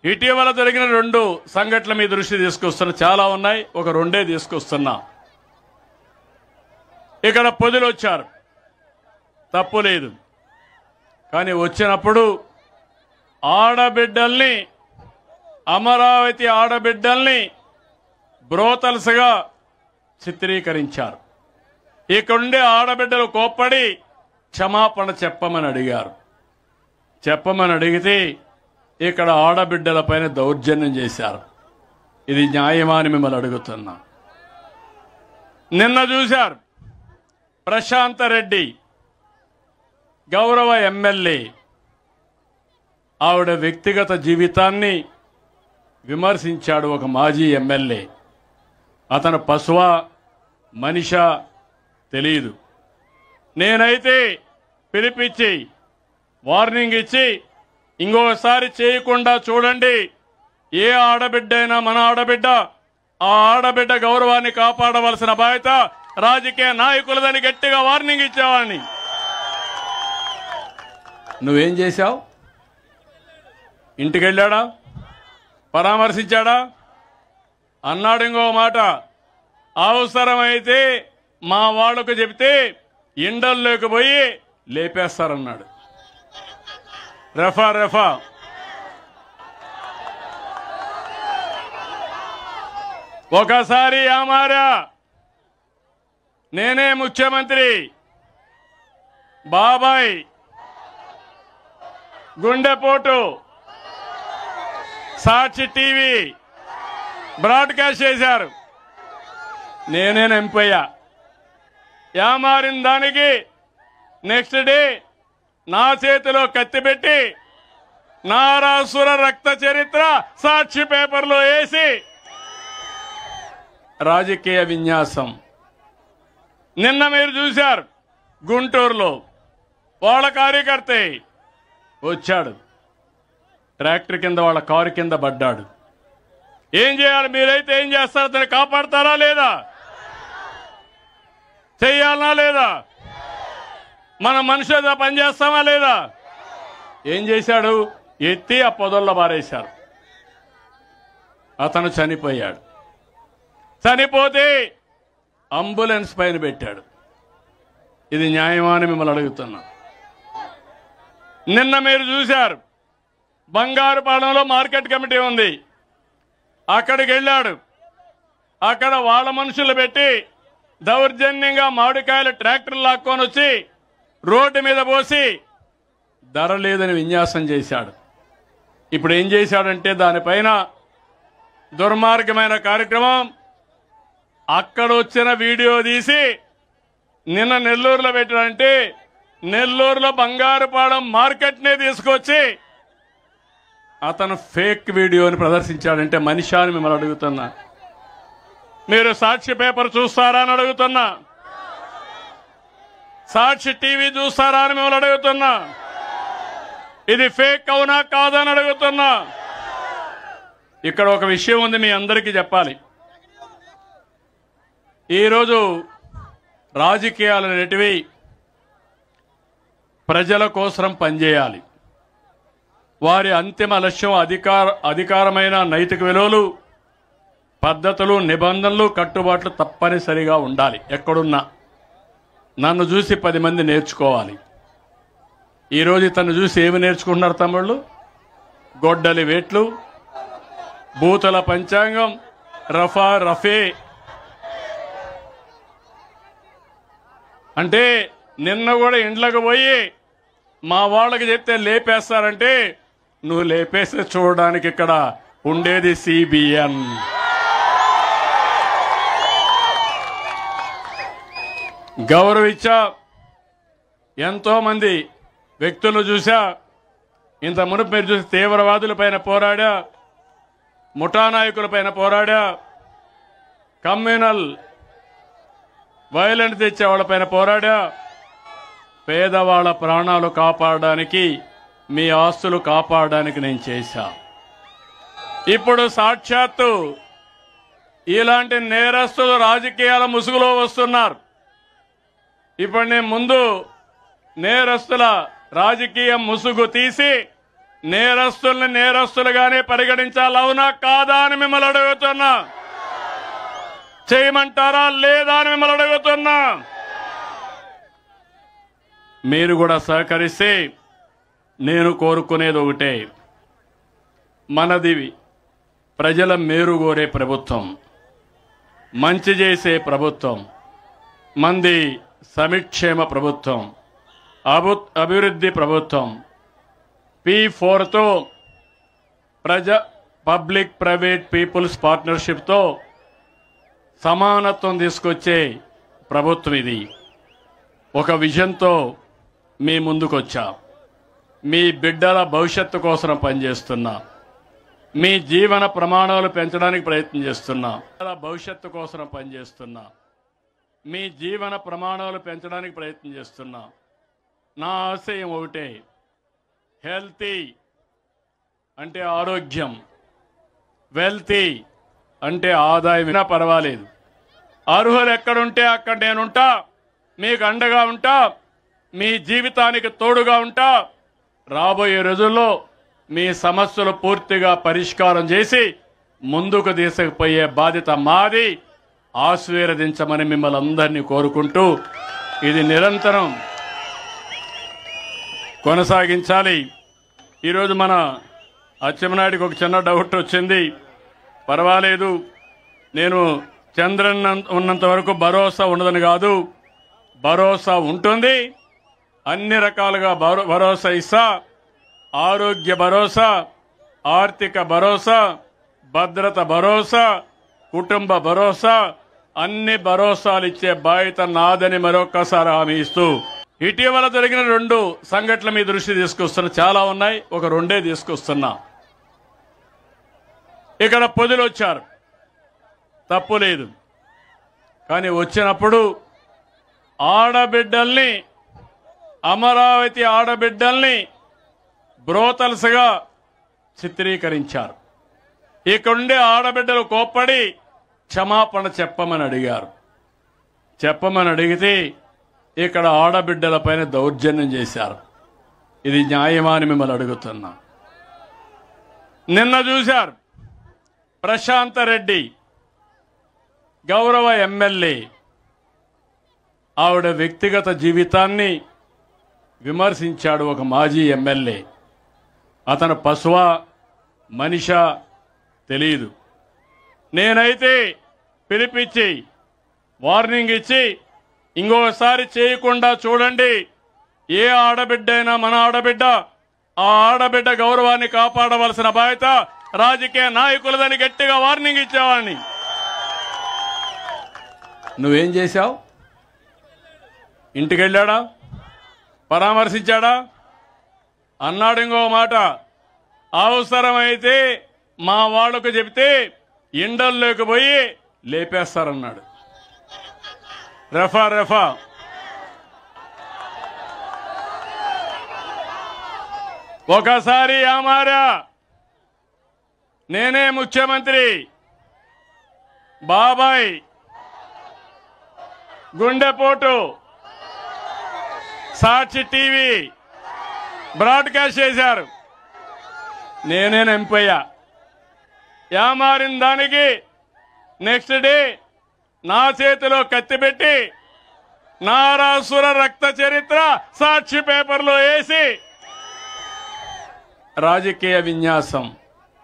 ఇటీవల జరిగిన 2 సంఘటనల మీ దృష్టి తీసుకొస్తున్నా. చాలా ఉన్నాయి, ఒక 2 తీసుకొస్తున్నా. ఇక్కడ పొదులు వచ్చారు, తప్పు లేదు. కానీ వచ్చినప్పుడు ఆడబిడ్డల్ని, అమరావతి ఆడబిడ్డల్ని బ్రోతల్స్గా చిత్రీకరించారు. ఇక్కడుండే ఆడబిడ్డలు కోప్పడి క్షమాపణ చెప్పమని అడిగారు. చెప్పమని అడిగితే ఇక్కడ ఆడబిడ్డలపైన దౌర్జన్యం చేశారు. ఇది న్యాయమా అని మిమ్మల్ని అడుగుతున్నా. నిన్న చూశారు, ప్రశాంత రెడ్డి గౌరవ ఎమ్మెల్యే ఆవిడ వ్యక్తిగత జీవితాన్ని విమర్శించాడు. ఒక మాజీ ఎమ్మెల్యే, అతను పశువా మనిషా తెలియదు. నేనైతే పిలిపించి వార్నింగ్ ఇచ్చి ఇంకోసారి చేయకుండా చూడండి. ఏ ఆడబిడ్డ అయినా మన ఆడబిడ్డ, ఆ ఆడబిడ్డ గౌరవాన్ని కాపాడవలసిన బాధ్యత రాజకీయ నాయకులదని గట్టిగా వార్నింగ్ ఇచ్చేవాడిని. నువ్వేం చేశావు? ఇంటికి వెళ్ళాడా? పరామర్శించాడా? అన్నాడు ఇంకో మాట, అవసరమైతే మా వాళ్లకు చెబితే ఇండల్లోకి పోయి లేపేస్తారన్నాడు. రెఫా ఒకసారి ఆమారా, నేనే ముఖ్యమంత్రి, బాబాయ్ గుండెపోటు, సాక్షి టీవీ బ్రాడ్కాస్ట్ చేశారు, నేనే ఎంపయ్యా. యామారిన దానికి నెక్స్ట్ డే నా చేతిలో కత్తి పెట్టి నారాసుర రక్త చరిత్ర సాక్షి పేపర్లో వేసి రాజకీయ విన్యాసం. నిన్న మీరు చూశారు, గుంటూరులో వాళ్ళ కార్యకర్తే వచ్చాడు, ట్రాక్టర్ కింద వాళ్ళ కారు కింద పడ్డాడు. ఏం చేయాలి? మీరైతే ఏం చేస్తారు? అతన్ని కాపాడతారా లేదా? చెయ్యాలనా లేదా? మన మనుషులతో పనిచేస్తామా లేదా? ఏం చేశాడు? ఎత్తి ఆ పొదల్లో పారేశారు. అతను చనిపోయాడు. చనిపోతే అంబులెన్స్ పైన పెట్టాడు. ఇది న్యాయమా అని మిమ్మల్ని అడుగుతున్నా. నిన్న మీరు చూశారు, బంగారుపాలెంలో మార్కెట్ కమిటీ ఉంది, అక్కడికి వెళ్ళాడు. అక్కడ వాళ్ళ మనుషులు పెట్టి దౌర్జన్యంగా మామిడికాయలు ట్రాక్టర్లు లాక్కొని వచ్చి రోడ్డు మీద పోసి ధర లేదని విన్యాసం చేశాడు. ఇప్పుడు ఏం చేశాడంటే దానిపైన దుర్మార్గమైన కార్యక్రమం. అక్కడ వచ్చిన వీడియో తీసి నిన్న నెల్లూరులో పెట్టాడంటే, నెల్లూరులో బంగారుపాలెం మార్కెట్నే తీసుకొచ్చి అతను ఫేక్ వీడియోని ప్రదర్శించాడంటే మనిషి అని మిమ్మల్ని అడుగుతున్నా. మీరు సాక్షి పేపర్ చూస్తారా అని అడుగుతున్నా. సాక్షి టీవీ చూస్తారా అని మిమ్మల్ని అడుగుతున్నా. ఇది ఫేక్ అవునా కాదని అడుగుతున్నా. ఇక్కడ ఒక విషయం ఉంది, మీ అందరికీ చెప్పాలి. ఈరోజు రాజకీయాలు అనేటివి ప్రజల కోసం పనిచేయాలి. వారి అంతిమ లక్ష్యం అధికారమైన నైతిక విలువలు, పద్ధతులు, నిబంధనలు, కట్టుబాట్లు తప్పనిసరిగా ఉండాలి. ఎక్కడున్నా నన్ను చూసి 10 మంది నేర్చుకోవాలి. ఈరోజు తను చూసి ఏమి నేర్చుకుంటున్నారు తమ్ముళ్ళు? గొడ్డలి వేట్లు, బూతుల పంచాంగం, రఫే. అంటే నిన్న కూడా ఇండ్లకు పోయి మా వాళ్ళకి చెప్తే లేపేస్తారంటే, నువ్వు లేపేస్తే చూడడానికి ఇక్కడ ఉండేది CBN. గౌరవించా, ఎంతో మంది వ్యక్తులు చూసా. ఇంత మునుపు మీరు చూసి తీవ్రవాదుల పైన పోరాడా, ముఠా నాయకుల పైన పోరాడా, కమ్యూనల్ వైలెన్స్ తెచ్చే వాళ్ళ పైన పోరాడా. పేదవాళ్ల ప్రాణాలు కాపాడడానికి, మీ ఆస్తులు కాపాడడానికి నేను చేశా. ఇప్పుడు సాక్షాత్తు ఇలాంటి నేరస్తులు రాజకీయాల ముసుగులో వస్తున్నారు. ఇప్పుడు నేను ముందు నేరస్తుల రాజకీయ ముసుగు తీసి నేరస్తుల్ని నేరస్తులుగానే పరిగణించాలి, అవునా కాదా అని మిమ్మల్ని అడుగుతున్నా. చేయమంటారా లేదా అని మిమ్మల్ని అడుగుతున్నా. మీరు కూడా సహకరిస్తే నేను కోరుకునేది ఒకటే, మనది ప్రజల మేలు కోరే ప్రభుత్వం, మంచి చేసే ప్రభుత్వం, మంది సమిక్షేమ ప్రభుత్వం, అభివృద్ధి ప్రభుత్వం. P4తో పబ్లిక్ ప్రైవేట్ పీపుల్స్ పార్ట్నర్షిప్తో సమానత్వం తీసుకొచ్చే ప్రభుత్వం ఇది. ఒక విజన్తో మీ ముందుకొచ్చా. మీ బిడ్డల భవిష్యత్తు కోసం పనిచేస్తున్నా. మీ జీవన ప్రమాణాలు పెంచడానికి ప్రయత్నం చేస్తున్నా. భవిష్యత్తు కోసం పనిచేస్తున్నా. మీ జీవన ప్రమాణాలు పెంచడానికి ప్రయత్నం చేస్తున్నా. నా ఆశయం ఒకటే, హెల్తీ అంటే ఆరోగ్యం, వెల్తీ అంటే ఆదాయం పర్వాలేదు. అర్హులు ఎక్కడుంటే అక్కడ నేనుంటా, మీకు అండగా ఉంటా, మీ జీవితానికి తోడుగా ఉంటా. రాబోయే రోజుల్లో మీ సమస్యలు పూర్తిగా పరిష్కారం చేసి ముందుకు తీసుకుపోయే బాధ్యత మాది. ఆశీర్వదించమని మిమ్మల్ని అందరినీ కోరుకుంటూ ఇది నిరంతరం కొనసాగించాలి. ఈరోజు మన అచ్చెన్నాయుడికి ఒక చిన్న డౌట్ వచ్చింది. పర్వాలేదు, నేను చంద్రన్ ఉన్నంత వరకు భరోసా ఉండదని కాదు, భరోసా ఉంటుంది. అన్ని రకాలుగా భరోసా ఇస్తా. ఆరోగ్య భరోసా, ఆర్థిక భరోసా, భద్రత భరోసా, కుటుంబ భరోసా, అన్ని భరోసాలు ఇచ్చే బాధ్యత నాదని మరొక్కసారి హామీ ఇస్తూ, ఇటీవల జరిగిన 2 సంఘటనల మీ దృష్టి తీసుకొస్తున్నా. చాలా ఉన్నాయి, ఒక 2 తీసుకొస్తున్నా. ఇక్కడ పొదులు వచ్చారు, తప్పు లేదు. కానీ వచ్చినప్పుడు ఆడబిడ్డల్ని, అమరావతి ఆడబిడ్డల్ని బ్రోతల్స్గా చిత్రీకరించారు. ఇక్కడుండే ఆడబిడ్డలు కోప్పడి క్షమాపణ చెప్పమని అడిగారు. చెప్పమని అడిగితే ఇక్కడ ఆడబిడ్డలపైన దౌర్జన్యం చేశారు. ఇది న్యాయమా అని మిమ్మల్ని అడుగుతున్నా. నిన్న చూశారు, ప్రశాంత రెడ్డి గౌరవ ఎమ్మెల్యే ఆవిడ వ్యక్తిగత జీవితాన్ని విమర్శించాడు. ఒక మాజీ ఎమ్మెల్యే, అతను పశువా మనిషా తెలియదు. నేనైతే పిలిపించి వార్నింగ్ ఇచ్చి, ఇంకోసారి చేయకుండా చూడండి. ఏ ఆడబిడ్డైనా మన ఆడబిడ్డ, ఆ ఆడబిడ్డ గౌరవాన్ని కాపాడవలసిన బాధ్యత రాజకీయ నాయకులదని గట్టిగా వార్నింగ్ ఇచ్చేవాడిని. నువ్వేం చేశావు? ఇంటికి వెళ్ళాడా? పరామర్శించాడా? అన్నాడు. ఇంకో మాట, అవసరమైతే మా వాళ్లకు చెబితే ఇండల్లోకి పోయి లేపేస్తారన్నాడు. రెఫా ఒకసారి ఆమారా, నేనే ముఖ్యమంత్రి, బాబాయ్ గుండెపోటు సాక్షి టీవీ బ్రాడ్కాస్ట్ చేశారు. నేనే ఎంపయ్యా. యామారిన దానికి నెక్స్ట్ డే నా చేతిలో కత్తి పెట్టి నారాసుర రక్త చరిత్ర సాక్షి పేపర్లో వేసి రాజకీయ విన్యాసం